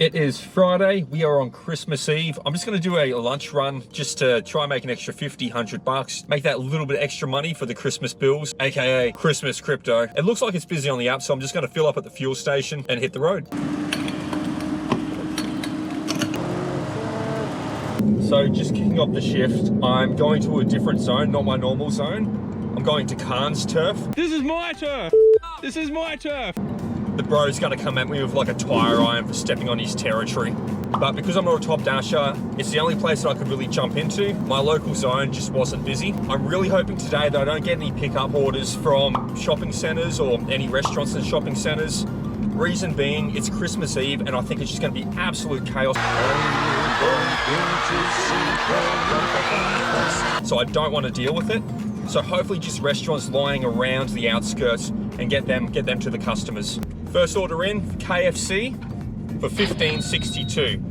It is Friday. We are on Christmas Eve. I'm just going to do a lunch run just to try and make an extra 50, 100 bucks. Make that little bit of extra money for the Christmas bills, aka Christmas crypto. It looks like it's busy on the app, so I'm just going to fill up at the fuel station and hit the road. So just kicking off the shift, I'm going to a different zone, not my normal zone. I'm going to Khan's turf. This is my turf. This is my turf. The bro's gonna come at me with like a tire iron for stepping on his territory. But because I'm not a top dasher, it's the only place that I could really jump into. My local zone just wasn't busy. I'm really hoping today that I don't get any pickup orders from shopping centers or any restaurants and shopping centers. Reason being, it's Christmas Eve and I think it's just gonna be absolute chaos. So I don't want to deal with it. So hopefully just restaurants lying around the outskirts and get them to the customers. First order in, KFC for $15.62.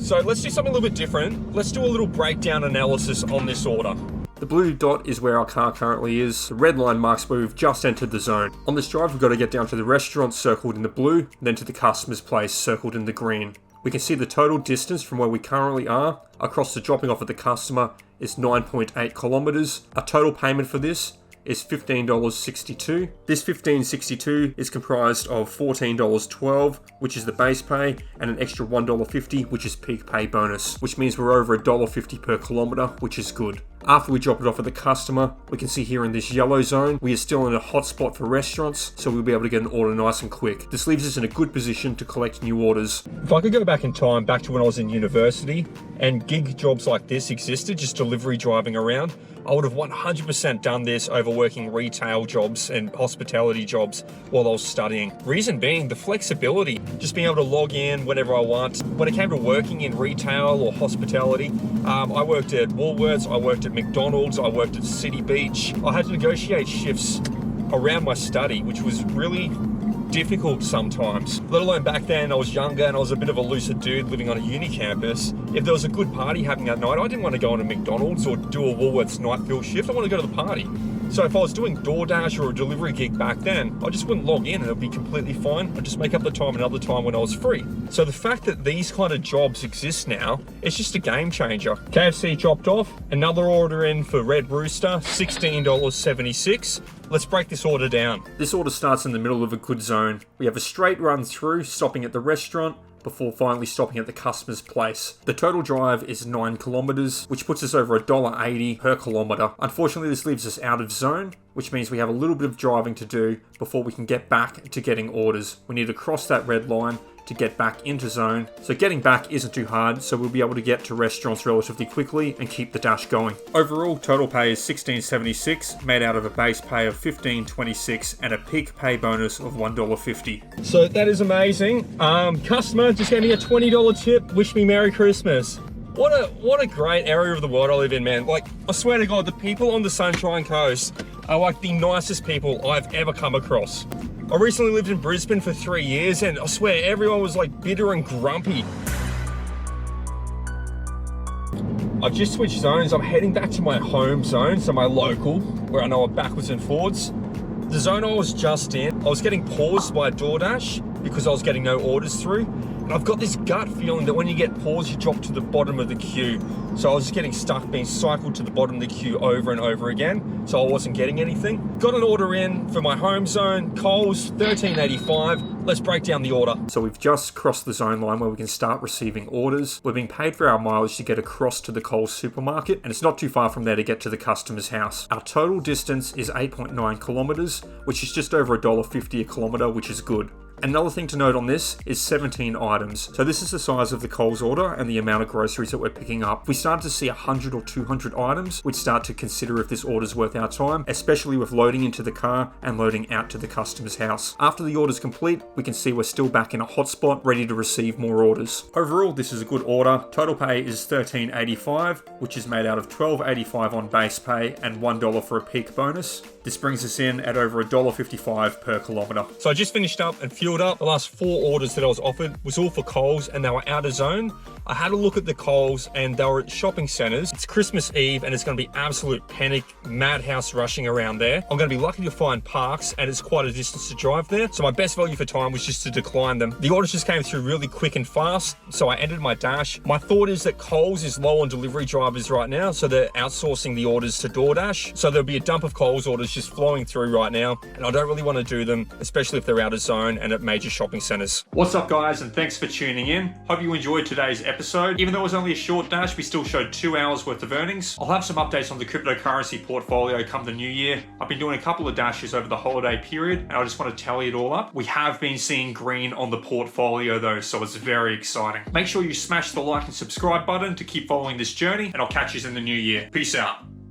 So let's do something a little bit different. Let's do a little breakdown analysis on this order. The blue dot is where our car currently is. The red line marks where we've just entered the zone. On this drive, we've got to get down to the restaurant circled in the blue, then to the customer's place circled in the green. We can see the total distance from where we currently are across the dropping off at the customer is 9.8 kilometers. Our total payment for this is $15.62. This $15.62 is comprised of $14.12, which is the base pay, and an extra $1.50, which is peak pay bonus, which means we're over $1.50 per kilometer, which is good. After we drop it off at the customer, we can see here in this yellow zone, we are still in a hot spot for restaurants, so we'll be able to get an order nice and quick. This leaves us in a good position to collect new orders. If I could go back in time, back to when I was in university, and gig jobs like this existed, just delivery driving around, I would have 100% done this over working retail jobs and hospitality jobs while I was studying. Reason being, the flexibility, just being able to log in whenever I want. When it came to working in retail or hospitality, I worked at Woolworths, I worked at McDonald's, I worked at City Beach. I had to negotiate shifts around my study, which was really difficult sometimes. Let alone back then, I was younger and I was a bit of a looser dude living on a uni campus. If there was a good party happening at night, I didn't want to go into McDonald's or do a Woolworths night fill shift. I wanted to go to the party. So if I was doing DoorDash or a delivery gig back then, I just wouldn't log in and it'd be completely fine. I'd just make up the time another time when I was free. So the fact that these kind of jobs exist now, it's just a game changer. KFC dropped off, another order in for Red Rooster, $16.76. Let's break this order down. This order starts in the middle of a good zone. We have a straight run through, stopping at the restaurant, before finally stopping at the customer's place. The total drive is 9 kilometers, which puts us over $1.80 per kilometer. Unfortunately, this leaves us out of zone, which means we have a little bit of driving to do before we can get back to getting orders. We need to cross that red line to get back into zone. So getting back isn't too hard, so we'll be able to get to restaurants relatively quickly and keep the dash going. Overall, total pay is $16.76, made out of a base pay of $15.26 and a peak pay bonus of $1.50. So that is amazing. Customer just gave me a $20 tip. Wish me Merry Christmas. What a great area of the world I live in, man. Like, I swear to God, the people on the Sunshine Coast are like the nicest people I've ever come across. I recently lived in Brisbane for 3 years and I swear everyone was like bitter and grumpy. I've just switched zones. I'm heading back to my home zone, so my local, where I know I'm backwards and forwards. The zone I was just in, I was getting paused by DoorDash because I was getting no orders through. And I've got this gut feeling that when you get paused, you drop to the bottom of the queue. So I was just getting stuck, being cycled to the bottom of the queue over and over again. So I wasn't getting anything. Got an order in for my home zone, Coles, $13.85. Let's break down the order. So we've just crossed the zone line where we can start receiving orders. We're being paid for our mileage to get across to the Coles supermarket, and it's not too far from there to get to the customer's house. Our total distance is 8.9 kilometers, which is just over $1.50 a kilometer, which is good. Another thing to note on this is 17 items. So this is the size of the Coles order and the amount of groceries that we're picking up. If we start to see 100 or 200 items, we'd start to consider if this order's worth our time, especially with loading into the car and loading out to the customer's house. After the order's complete, we can see we're still back in a hotspot, ready to receive more orders. Overall, this is a good order. Total pay is $13.85, which is made out of $12.85 on base pay and $1 for a peak bonus. This brings us in at over $1.55 per kilometer. So I just finished up and fueled up. The last 4 orders that I was offered was all for Coles and they were out of zone. I had a look at the Coles and they were at shopping centers. It's Christmas Eve and it's going to be absolute panic, madhouse rushing around there. I'm going to be lucky to find parks and it's quite a distance to drive there. So my best value for time was just to decline them. The orders just came through really quick and fast, so I ended my dash. My thought is that Coles is low on delivery drivers right now, so they're outsourcing the orders to DoorDash. So there'll be a dump of Coles orders just flowing through right now, and I don't really want to do them, especially if they're out of zone and at major shopping centers. What's up, guys, and thanks for tuning in. Hope you enjoyed today's episode. Even though it was only a short dash, we still showed 2 hours worth of earnings. I'll have some updates on the cryptocurrency portfolio come the new year. I've been doing a couple of dashes over the holiday period, and I just want to tally it all up. We have been seeing green on the portfolio though, so it's very exciting. Make sure you smash the like and subscribe button to keep following this journey, and I'll catch you in the new year. Peace out.